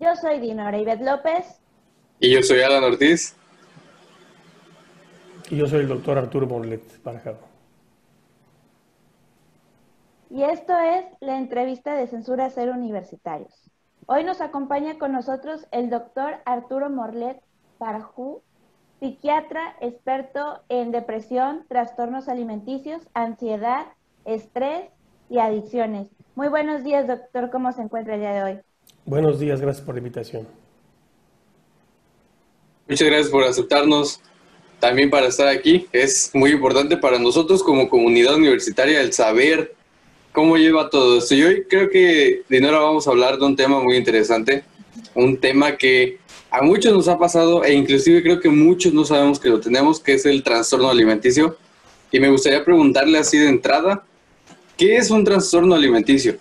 Yo soy Dinora Ivette López. Y yo soy Alan Ortiz. Y yo soy el doctor Arturo Morlet Barajado. Y esto es la entrevista de Censura Cero Universitarios. Hoy nos acompaña con nosotros el doctor Arturo Morlet Barajado, psiquiatra experto en depresión, trastornos alimenticios, ansiedad, estrés y adicciones. Muy buenos días, doctor. ¿Cómo se encuentra el día de hoy? Buenos días, gracias por la invitación. Muchas gracias por aceptarnos también para estar aquí. Es muy importante para nosotros como comunidad universitaria el saber cómo lleva todo esto. Y hoy creo que, Dinora, vamos a hablar de un tema muy interesante, un tema que a muchos nos ha pasado e inclusive creo que muchos no sabemos que lo tenemos, que es el trastorno alimenticio. Y me gustaría preguntarle así de entrada, ¿qué es un trastorno alimenticio?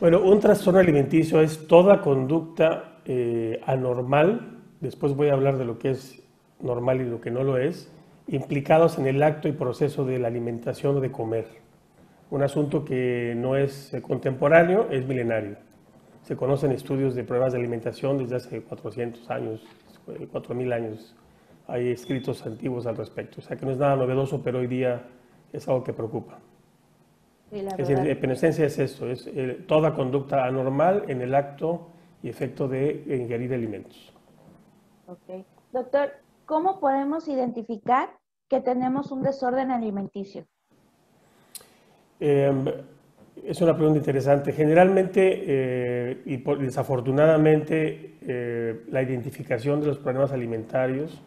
Bueno, un trastorno alimenticio es toda conducta anormal, después voy a hablar de lo que es normal y lo que no lo es, implicados en el acto y proceso de la alimentación o de comer. Un asunto que no es contemporáneo, es milenario. Se conocen estudios de pruebas de alimentación desde hace 400 años, 4000 años. Hay escritos antiguos al respecto. O sea que no es nada novedoso, pero hoy día es algo que preocupa. Sí, la Es decir, verdad. en esencia es esto, es toda conducta anormal en el acto y efecto de ingerir alimentos. Ok. Doctor, ¿cómo podemos identificar que tenemos un desorden alimenticio? Es una pregunta interesante. Generalmente, desafortunadamente, la identificación de los problemas alimentarios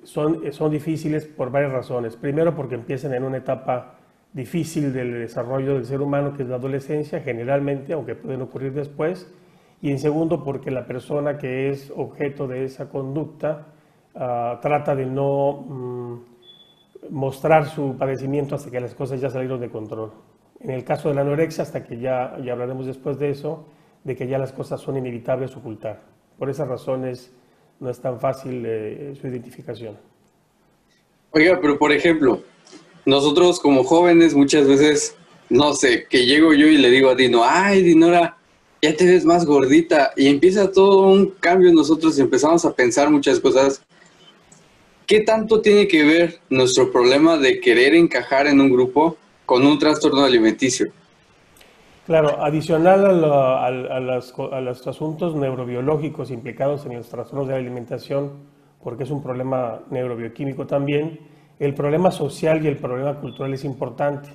son difíciles por varias razones. Primero, porque empiezan en una etapa difícil del desarrollo del ser humano, que es la adolescencia, generalmente, aunque pueden ocurrir después. Y en segundo, porque la persona que es objeto de esa conducta trata de no mostrar su padecimiento hasta que las cosas ya salieron de control. En el caso de la anorexia, hasta que ya hablaremos después de eso, de que ya las cosas son inevitables ocultar. Por esas razones no es tan fácil su identificación. Oiga, pero por ejemplo, nosotros como jóvenes muchas veces, no sé, que llego yo y le digo a Dino, ay, Dinora, ya te ves más gordita, y empieza todo un cambio en nosotros y empezamos a pensar muchas cosas. ¿Qué tanto tiene que ver nuestro problema de querer encajar en un grupo con un trastorno alimenticio? Claro, adicional a los asuntos neurobiológicos implicados en los trastornos de la alimentación, porque es un problema neurobioquímico también, el problema social y el problema cultural es importante.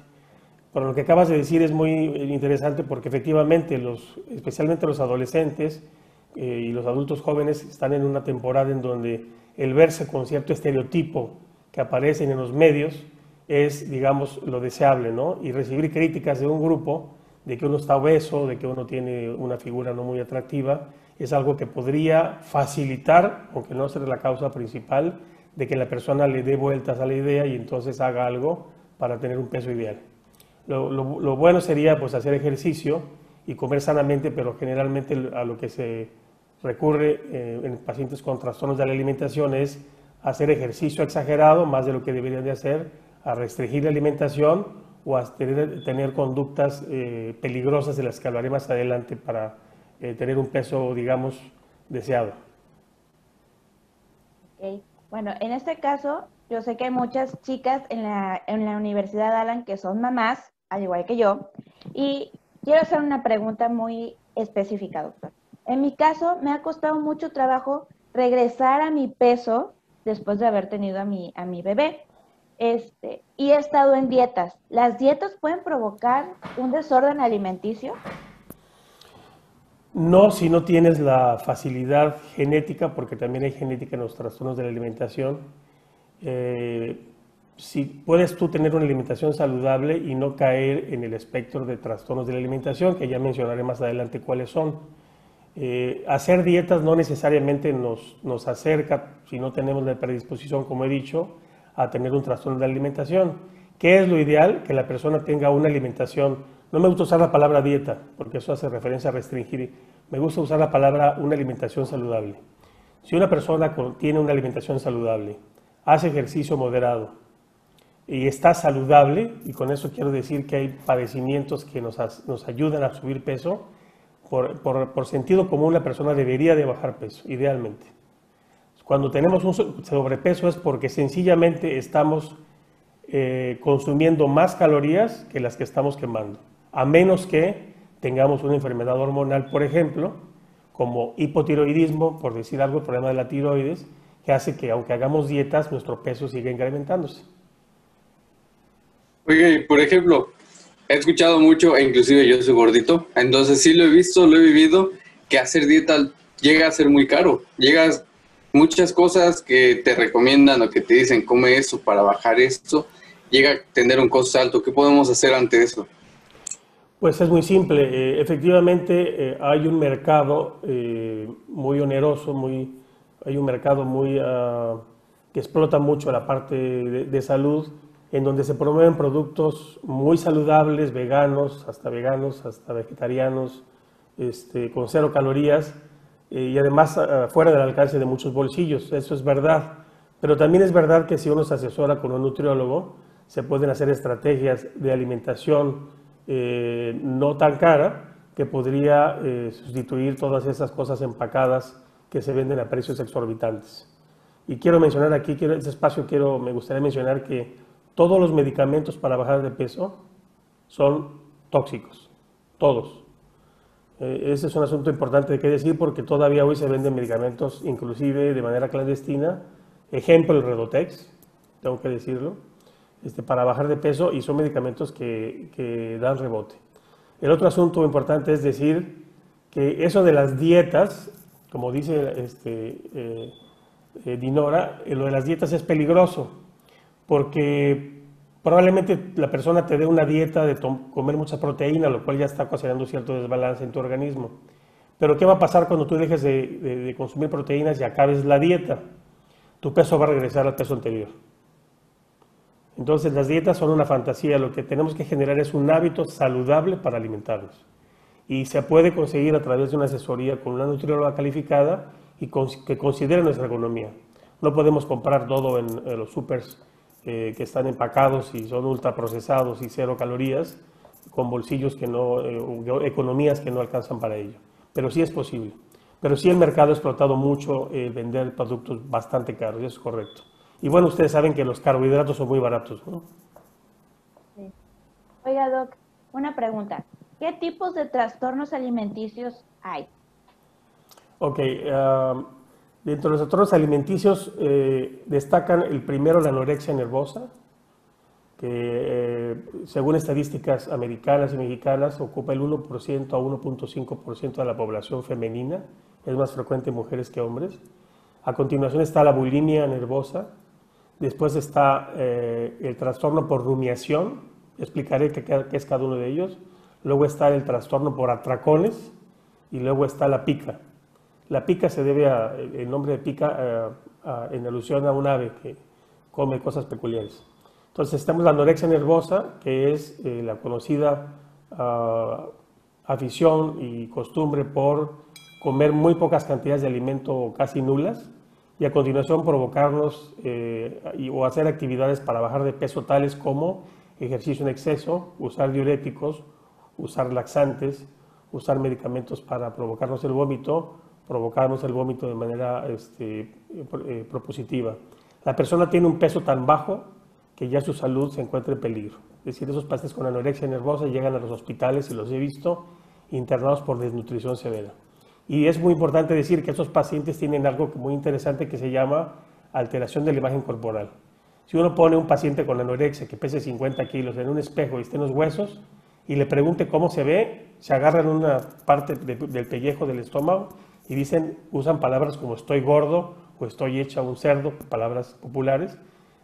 Pero lo que acabas de decir es muy interesante porque efectivamente, especialmente los adolescentes y los adultos jóvenes están en una temporada en donde el verse con cierto estereotipo que aparecen en los medios es, digamos, lo deseable, ¿no? Y recibir críticas de un grupo de que uno está obeso, de que uno tiene una figura no muy atractiva, es algo que podría facilitar, aunque no sea la causa principal, de que la persona le dé vueltas a la idea y entonces haga algo para tener un peso ideal. Lo bueno sería pues hacer ejercicio y comer sanamente, pero generalmente a lo que se recurre en pacientes con trastornos de la alimentación es hacer ejercicio exagerado, más de lo que deberían de hacer, a restringir la alimentación o a tener conductas peligrosas de las que hablaré más adelante para tener un peso, digamos, deseado. Okay. Bueno, en este caso, yo sé que hay muchas chicas en la Universidad Alan que son mamás, al igual que yo, y quiero hacer una pregunta muy específica, doctor. En mi caso, me ha costado mucho trabajo regresar a mi peso después de haber tenido a mi bebé. Y he estado en dietas. ¿Las dietas pueden provocar un desorden alimenticio? No si no tienes la facilidad genética, porque también hay genética en los trastornos de la alimentación. Si puedes tú tener una alimentación saludable y no caer en el espectro de trastornos de la alimentación, que ya mencionaré más adelante cuáles son. Hacer dietas no necesariamente nos acerca, si no tenemos la predisposición, como he dicho, a tener un trastorno de la alimentación. ¿Qué es lo ideal? Que la persona tenga una alimentación. No me gusta usar la palabra dieta, porque eso hace referencia a restringir. Me gusta usar la palabra una alimentación saludable. Si una persona tiene una alimentación saludable, hace ejercicio moderado y está saludable, y con eso quiero decir que hay padecimientos que nos ayudan a subir peso, por sentido común la persona debería de bajar peso, idealmente. Cuando tenemos un sobrepeso es porque sencillamente estamos consumiendo más calorías que las que estamos quemando, a menos que tengamos una enfermedad hormonal, por ejemplo, como hipotiroidismo, por decir algo, el problema de la tiroides, que hace que aunque hagamos dietas, nuestro peso siga incrementándose. Oye, por ejemplo, he escuchado mucho, e inclusive yo soy gordito, entonces sí lo he visto, lo he vivido, que hacer dieta llega a ser muy caro. Llegas muchas cosas que te recomiendan o que te dicen come eso para bajar esto, llega a tener un costo alto. ¿Qué podemos hacer ante eso? Pues es muy simple. Efectivamente, hay un mercado muy oneroso, hay un mercado que explota mucho la parte de salud, en donde se promueven productos muy saludables, veganos, hasta vegetarianos, con 0 calorías, y además fuera del alcance de muchos bolsillos. Eso es verdad. Pero también es verdad que si uno se asesora con un nutriólogo, se pueden hacer estrategias de alimentación no tan cara, que podría sustituir todas esas cosas empacadas que se venden a precios exorbitantes. Y quiero mencionar aquí, me gustaría mencionar que todos los medicamentos para bajar de peso son tóxicos, todos. Ese es un asunto importante que decir, porque todavía hoy se venden medicamentos inclusive de manera clandestina, ejemplo el Redotex, tengo que decirlo, para bajar de peso, y son medicamentos que dan rebote. El otro asunto importante es decir que eso de las dietas, como dice Dinora, lo de las dietas es peligroso, porque probablemente la persona te dé una dieta de comer mucha proteína, lo cual ya está ocasionando cierto desbalance en tu organismo. Pero ¿qué va a pasar cuando tú dejes de consumir proteínas y acabes la dieta? Tu peso va a regresar al peso anterior. Entonces las dietas son una fantasía, lo que tenemos que generar es un hábito saludable para alimentarnos. Y se puede conseguir a través de una asesoría con una nutrióloga calificada y que considere nuestra economía. No podemos comprar todo en los supers que están empacados y son ultraprocesados y 0 calorías, con bolsillos economías que no alcanzan para ello. Pero sí es posible. Pero sí el mercado ha explotado mucho vender productos bastante caros, eso es correcto. Y bueno, ustedes saben que los carbohidratos son muy baratos, ¿no? Sí. Oiga, Doc, una pregunta. ¿Qué tipos de trastornos alimenticios hay? Ok, dentro de los trastornos alimenticios destacan el primero la anorexia nervosa, que según estadísticas americanas y mexicanas ocupa el 1% a 1.5% de la población femenina, es más frecuente en mujeres que hombres. A continuación está la bulimia nervosa, después está el trastorno por rumiación, explicaré qué es cada uno de ellos, luego está el trastorno por atracones y luego está la pica. La pica se debe el nombre de pica en alusión a un ave que come cosas peculiares. Entonces tenemos la anorexia nervosa, que es la conocida afición y costumbre por comer muy pocas cantidades de alimento, casi nulas, y a continuación provocarnos o hacer actividades para bajar de peso tales como ejercicio en exceso, usar diuréticos, usar laxantes, usar medicamentos para provocarnos el vómito de manera propositiva. La persona tiene un peso tan bajo que ya su salud se encuentra en peligro. Es decir, esos pacientes con anorexia nervosa llegan a los hospitales, y los he visto, internados por desnutrición severa. Y es muy importante decir que estos pacientes tienen algo muy interesante que se llama alteración de la imagen corporal. Si uno pone un paciente con anorexia que pese 50 kilos en un espejo y esté en los huesos y le pregunte cómo se ve, se agarran una parte del pellejo del estómago y usan palabras como estoy gordo o estoy hecha un cerdo, palabras populares,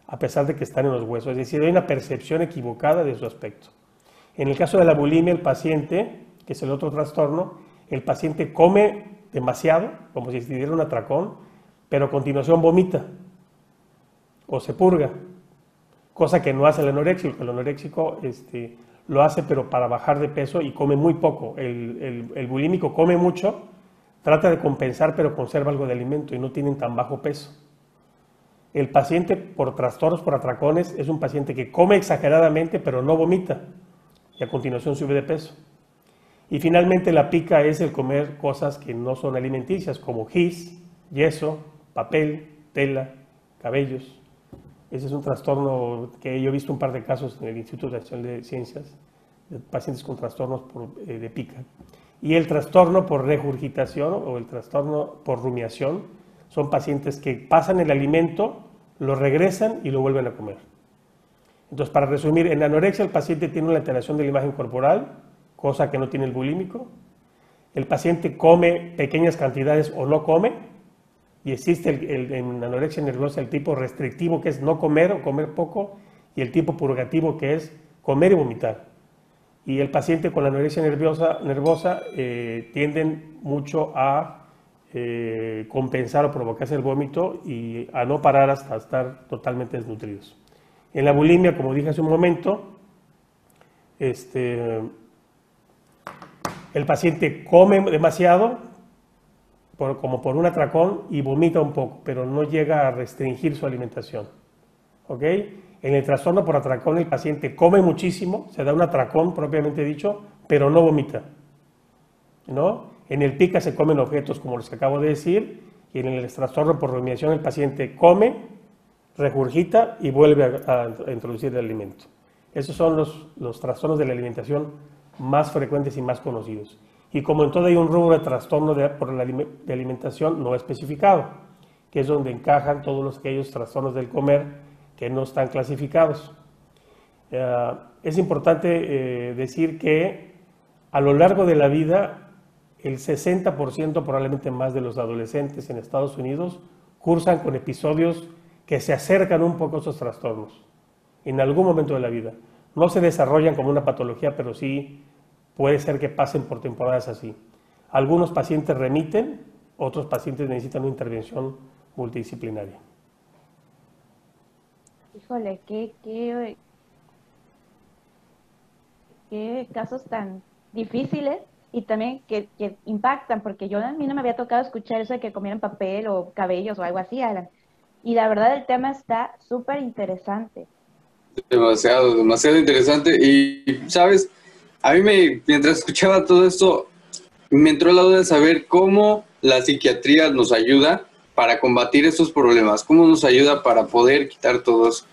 a pesar de que están en los huesos. Es decir, hay una percepción equivocada de su aspecto. En el caso de la bulimia, el paciente, que es el otro trastorno, el paciente come demasiado, como si se diera un atracón, pero a continuación vomita o se purga, cosa que no hace el anoréxico. El anoréxico lo hace pero para bajar de peso y come muy poco. El bulímico come mucho, trata de compensar pero conserva algo de alimento y no tienen tan bajo peso. El paciente por trastornos por atracones es un paciente que come exageradamente pero no vomita y a continuación sube de peso. Y finalmente la pica es el comer cosas que no son alimenticias, como gis, yeso, papel, tela, cabellos. Ese es un trastorno que yo he visto un par de casos en el Instituto Nacional de Ciencias, de pacientes con trastornos de pica. Y el trastorno por regurgitación o el trastorno por rumiación son pacientes que pasan el alimento, lo regresan y lo vuelven a comer. Entonces, para resumir, en la anorexia el paciente tiene una alteración de la imagen corporal, cosa que no tiene el bulímico. El paciente come pequeñas cantidades o no come, y existe en anorexia nerviosa el tipo restrictivo, que es no comer o comer poco, y el tipo purgativo, que es comer y vomitar. Y el paciente con la anorexia nervosa tienden mucho a compensar o provocarse el vómito y a no parar hasta estar totalmente desnutridos. En la bulimia, como dije hace un momento, el paciente come demasiado, como por un atracón, y vomita un poco, pero no llega a restringir su alimentación. ¿Ok? En el trastorno por atracón el paciente come muchísimo, se da un atracón propiamente dicho, pero no vomita, ¿no? En el pica se comen objetos como los que acabo de decir, y en el trastorno por rumiación el paciente come, regurgita y vuelve a introducir el alimento. Esos son los trastornos de la alimentación más frecuentes y más conocidos. Y como en todo hay un rubro de trastorno de alimentación no especificado, que es donde encajan todos aquellos trastornos del comer que no están clasificados. Es importante decir que a lo largo de la vida el 60%, probablemente más, de los adolescentes en Estados Unidos cursan con episodios que se acercan un poco a esos trastornos en algún momento de la vida. No se desarrollan como una patología, pero sí puede ser que pasen por temporadas así. Algunos pacientes remiten, otros pacientes necesitan una intervención multidisciplinaria. Híjole, qué casos tan difíciles y también que impactan, porque a mí no me había tocado escuchar eso de que comieran papel o cabellos o algo así, Alan. Y la verdad el tema está súper interesante. Demasiado, demasiado interesante. Y, ¿sabes? A mí mientras escuchaba todo esto, me entró la duda de saber cómo la psiquiatría nos ayuda para combatir estos problemas, cómo nos ayuda para poder quitar todo eso.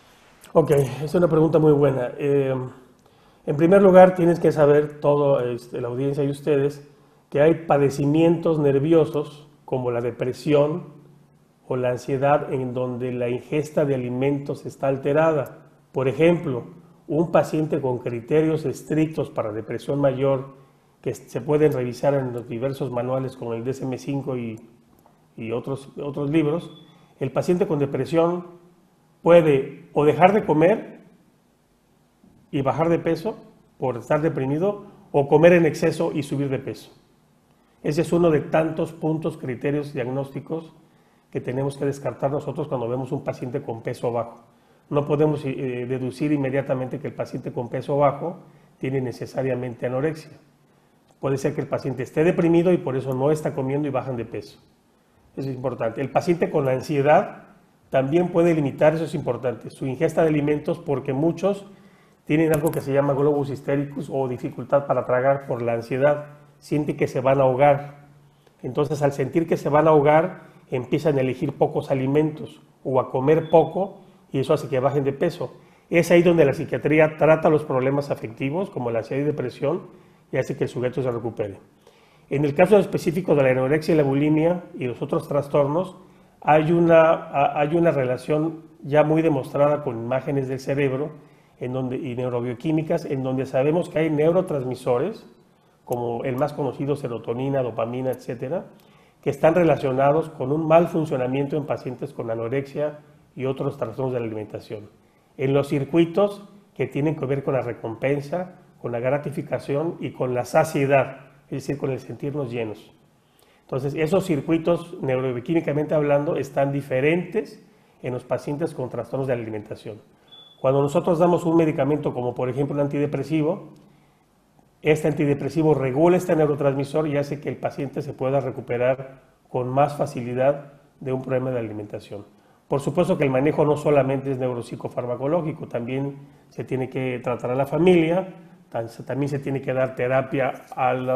Ok, es una pregunta muy buena. En primer lugar, tienes que saber, todo la audiencia y ustedes, que hay padecimientos nerviosos como la depresión o la ansiedad en donde la ingesta de alimentos está alterada. Por ejemplo, un paciente con criterios estrictos para depresión mayor, que se pueden revisar en los diversos manuales como el DSM-5 y otros libros, el paciente con depresión puede o dejar de comer y bajar de peso por estar deprimido, o comer en exceso y subir de peso. Ese es uno de tantos puntos, criterios diagnósticos que tenemos que descartar nosotros cuando vemos un paciente con peso bajo. No podemos deducir inmediatamente que el paciente con peso bajo tiene necesariamente anorexia. Puede ser que el paciente esté deprimido y por eso no está comiendo y bajan de peso. Eso es importante. El paciente con la ansiedad también puede limitar, eso es importante, su ingesta de alimentos, porque muchos tienen algo que se llama globus histéricus o dificultad para tragar por la ansiedad. Sienten que se van a ahogar. Entonces, al sentir que se van a ahogar, empiezan a elegir pocos alimentos o a comer poco, y eso hace que bajen de peso. Es ahí donde la psiquiatría trata los problemas afectivos, como la ansiedad y depresión, y hace que el sujeto se recupere. En el caso específico de la anorexia y la bulimia y los otros trastornos, hay una relación ya muy demostrada con imágenes del cerebro y neurobioquímicas, en donde sabemos que hay neurotransmisores, como el más conocido, serotonina, dopamina, etcétera, que están relacionados con un mal funcionamiento en pacientes con anorexia y otros trastornos de la alimentación. En los circuitos que tienen que ver con la recompensa, con la gratificación y con la saciedad, es decir, con el sentirnos llenos. Entonces, esos circuitos, neurobioquímicamente hablando, están diferentes en los pacientes con trastornos de la alimentación. Cuando nosotros damos un medicamento como por ejemplo un antidepresivo, este antidepresivo regula este neurotransmisor y hace que el paciente se pueda recuperar con más facilidad de un problema de alimentación. Por supuesto que el manejo no solamente es neuropsicofarmacológico, también se tiene que tratar a la familia, También se tiene que dar terapia al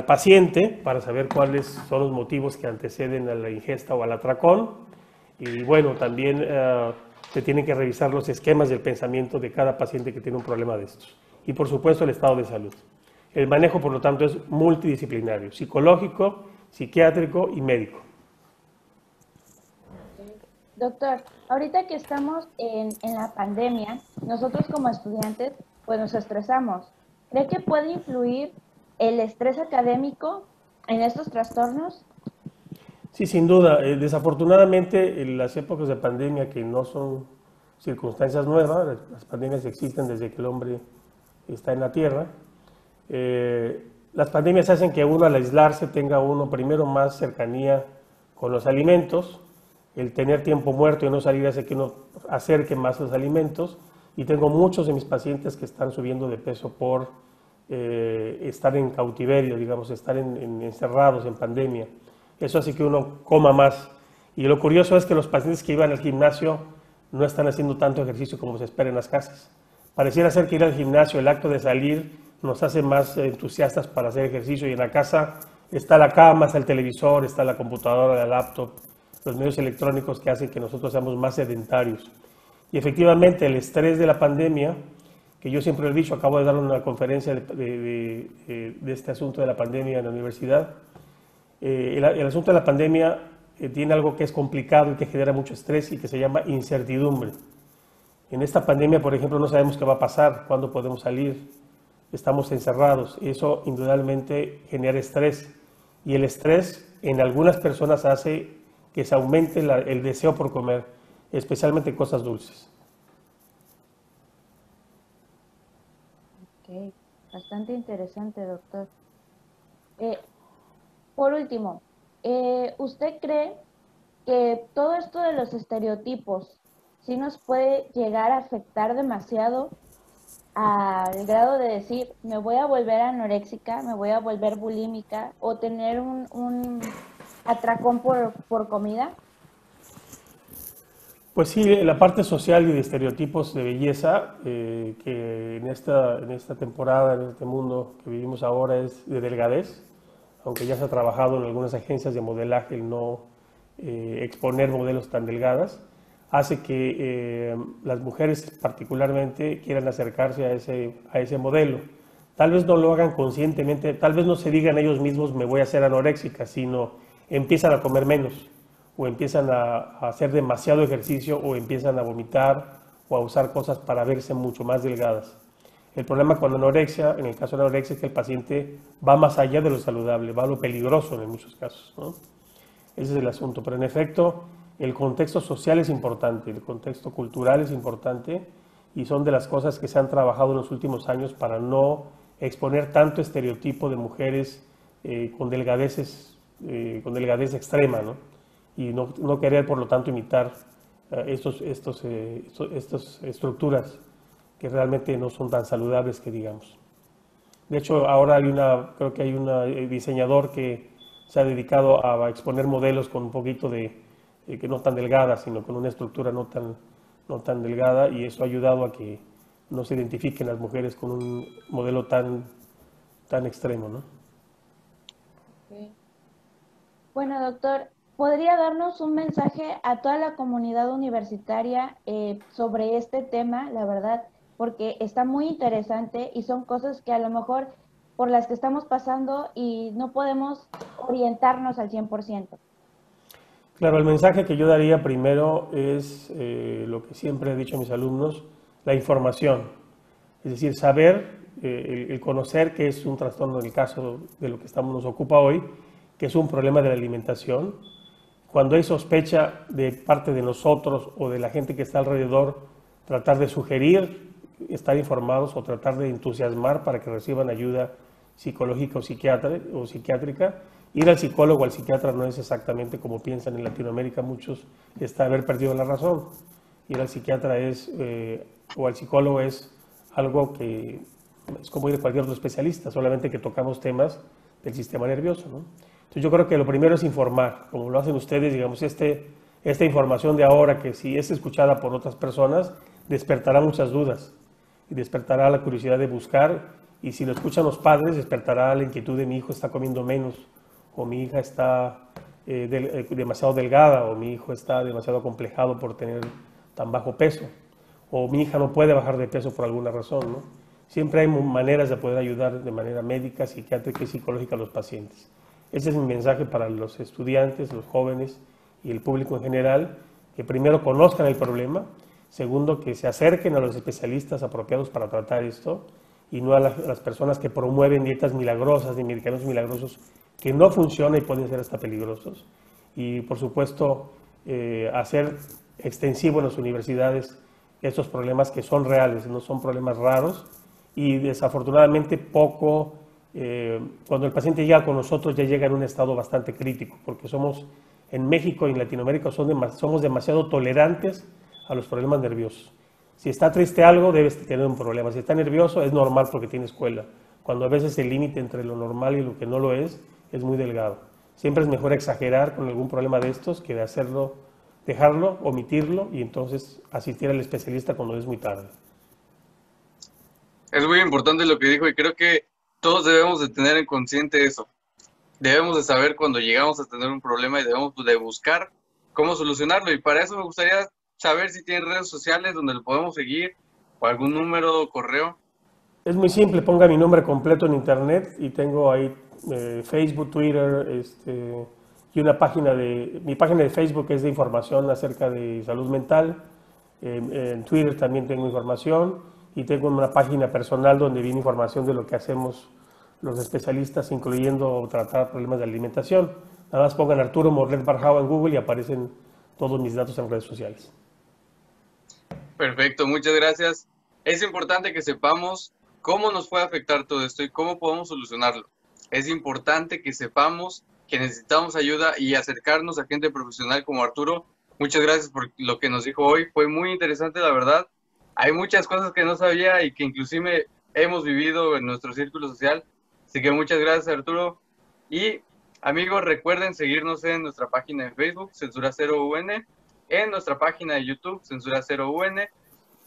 paciente para saber cuáles son los motivos que anteceden a la ingesta o al atracón. Y bueno, también se tienen que revisar los esquemas del pensamiento de cada paciente que tiene un problema de estos. Y por supuesto el estado de salud. El manejo, por lo tanto, es multidisciplinario, psicológico, psiquiátrico y médico. Doctor, ahorita que estamos en la pandemia, nosotros como estudiantes pues nos estresamos. ¿Cree que puede influir el estrés académico en estos trastornos? Sí, sin duda. Desafortunadamente, en las épocas de pandemia, que no son circunstancias nuevas, las pandemias existen desde que el hombre está en la Tierra, las pandemias hacen que uno al aislarse tenga uno primero más cercanía con los alimentos, el tener tiempo muerto y no salir hace que uno acerque más los alimentos, y tengo muchos de mis pacientes que están subiendo de peso por estar en cautiverio, digamos, estar encerrados en pandemia. Eso hace que uno coma más. Y lo curioso es que los pacientes que iban al gimnasio no están haciendo tanto ejercicio como se espera en las casas. Pareciera ser que ir al gimnasio, el acto de salir, nos hace más entusiastas para hacer ejercicio, y en la casa está la cama, está el televisor, está la computadora, la laptop, los medios electrónicos que hacen que nosotros seamos más sedentarios. Y efectivamente el estrés de la pandemia, que yo siempre he dicho, acabo de dar una conferencia de este asunto de la pandemia en la universidad. El asunto de la pandemia tiene algo que es complicado y que genera mucho estrés y que se llama incertidumbre. En esta pandemia, por ejemplo, no sabemos qué va a pasar, cuándo podemos salir, estamos encerrados. Eso indudablemente genera estrés, y el estrés en algunas personas hace que se aumente el deseo por comer, especialmente cosas dulces. Ok, bastante interesante, doctor. Por último, ¿usted cree que todo esto de los estereotipos sí nos puede llegar a afectar demasiado al grado de decir, me voy a volver anoréxica, me voy a volver bulímica, o tener un atracón por comida? Pues sí, la parte social y de estereotipos de belleza, que en esta temporada, en este mundo que vivimos ahora, es de delgadez, aunque ya se ha trabajado en algunas agencias de modelaje el no exponer modelos tan delgadas, hace que las mujeres particularmente quieran acercarse a ese modelo. Tal vez no lo hagan conscientemente, tal vez no se digan ellos mismos me voy a hacer anoréxica, sino empiezan a comer menos, o empiezan a hacer demasiado ejercicio, o empiezan a vomitar o a usar cosas para verse mucho más delgadas. El problema con la anorexia, en el caso de la anorexia, es que el paciente va más allá de lo saludable, va a lo peligroso en muchos casos, ¿no? Ese es el asunto, pero en efecto el contexto social es importante, el contexto cultural es importante, y son de las cosas que se han trabajado en los últimos años para no exponer tanto estereotipo de mujeres con delgadez extrema, ¿no? Y no querer, por lo tanto, imitar estas estructuras que realmente no son tan saludables que digamos. De hecho, ahora creo que hay un diseñador que se ha dedicado a exponer modelos con un poquito que no tan delgadas, sino con una estructura no tan delgada, y eso ha ayudado a que no se identifiquen las mujeres con un modelo tan extremo, ¿no? Okay. Bueno, doctor, ¿podría darnos un mensaje a toda la comunidad universitaria sobre este tema, la verdad? Porque está muy interesante y son cosas que a lo mejor por las que estamos pasando y no podemos orientarnos al 100%. Claro, el mensaje que yo daría primero es lo que siempre he dicho a mis alumnos, la información. Es decir, saber, el conocer que es un trastorno, en el caso de lo que nos ocupa hoy, que es un problema de la alimentación. Cuando hay sospecha de parte de nosotros o de la gente que está alrededor, tratar de sugerir, estar informados, o tratar de entusiasmar para que reciban ayuda psicológica o psiquiátrica. Ir al psicólogo o al psiquiatra no es exactamente como piensan en Latinoamérica muchos, haber perdido la razón. Ir al psiquiatra o al psicólogo es algo que es como ir a cualquier otro especialista, solamente que tocamos temas del sistema nervioso, ¿no? Entonces yo creo que lo primero es informar, como lo hacen ustedes, digamos, esta información de ahora, que si es escuchada por otras personas, despertará muchas dudas. y despertará la curiosidad de buscar, y si lo escuchan los padres, despertará la inquietud de mi hijo está comiendo menos, o mi hija está demasiado delgada, o mi hijo está demasiado acomplejado por tener tan bajo peso, o mi hija no puede bajar de peso por alguna razón, ¿no? Siempre hay maneras de poder ayudar de manera médica, psiquiátrica y psicológica a los pacientes. Ese es mi mensaje para los estudiantes, los jóvenes y el público en general, que primero conozcan el problema, segundo, que se acerquen a los especialistas apropiados para tratar esto, y no a las personas que promueven dietas milagrosas ni medicamentos milagrosos que no funcionan y pueden ser hasta peligrosos. Y, por supuesto, hacer extensivo en las universidades estos problemas que son reales, no son problemas raros, y desafortunadamente cuando el paciente llega con nosotros ya llega en un estado bastante crítico, porque en México y en Latinoamérica somos demasiado tolerantes a los problemas nerviosos. Si está triste algo, debes tener un problema. Si está nervioso, es normal porque tiene escuela. Cuando a veces el límite entre lo normal y lo que no lo es muy delgado. Siempre es mejor exagerar con algún problema de estos que de dejarlo, omitirlo y entonces asistir al especialista cuando es muy tarde. Es muy importante lo que dijo y creo que todos debemos de tener en consciente eso. Debemos de saber cuando llegamos a tener un problema y debemos de buscar cómo solucionarlo. Y para eso me gustaría saber si tienen redes sociales donde lo podemos seguir o algún número o correo. Es muy simple, ponga mi nombre completo en internet y tengo ahí Facebook, Twitter, y mi página de Facebook es de información acerca de salud mental. En Twitter también tengo información y tengo una página personal donde viene información de lo que hacemos los especialistas, incluyendo tratar problemas de alimentación. Nada más pongan Arturo Morlet Barjao en Google y aparecen todos mis datos en redes sociales. Perfecto, muchas gracias. Es importante que sepamos cómo nos puede afectar todo esto y cómo podemos solucionarlo. Es importante que sepamos que necesitamos ayuda y acercarnos a gente profesional como Arturo. Muchas gracias por lo que nos dijo hoy. Fue muy interesante, la verdad. Hay muchas cosas que no sabía y que inclusive hemos vivido en nuestro círculo social. Así que muchas gracias, Arturo. Y amigos, recuerden seguirnos en nuestra página de Facebook, Censura Cero UN, en nuestra página de YouTube, Censura Cero UN.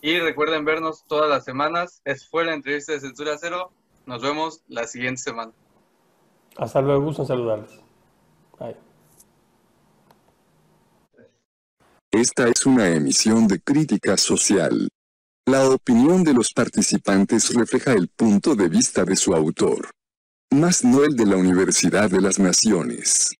Y recuerden vernos todas las semanas. Esa fue la entrevista de Censura Cero. Nos vemos la siguiente semana. Hasta luego, gusto en saludarles. Bye. Esta es una emisión de Crítica Social. La opinión de los participantes refleja el punto de vista de su autor, más no el de la Universidad de las Naciones.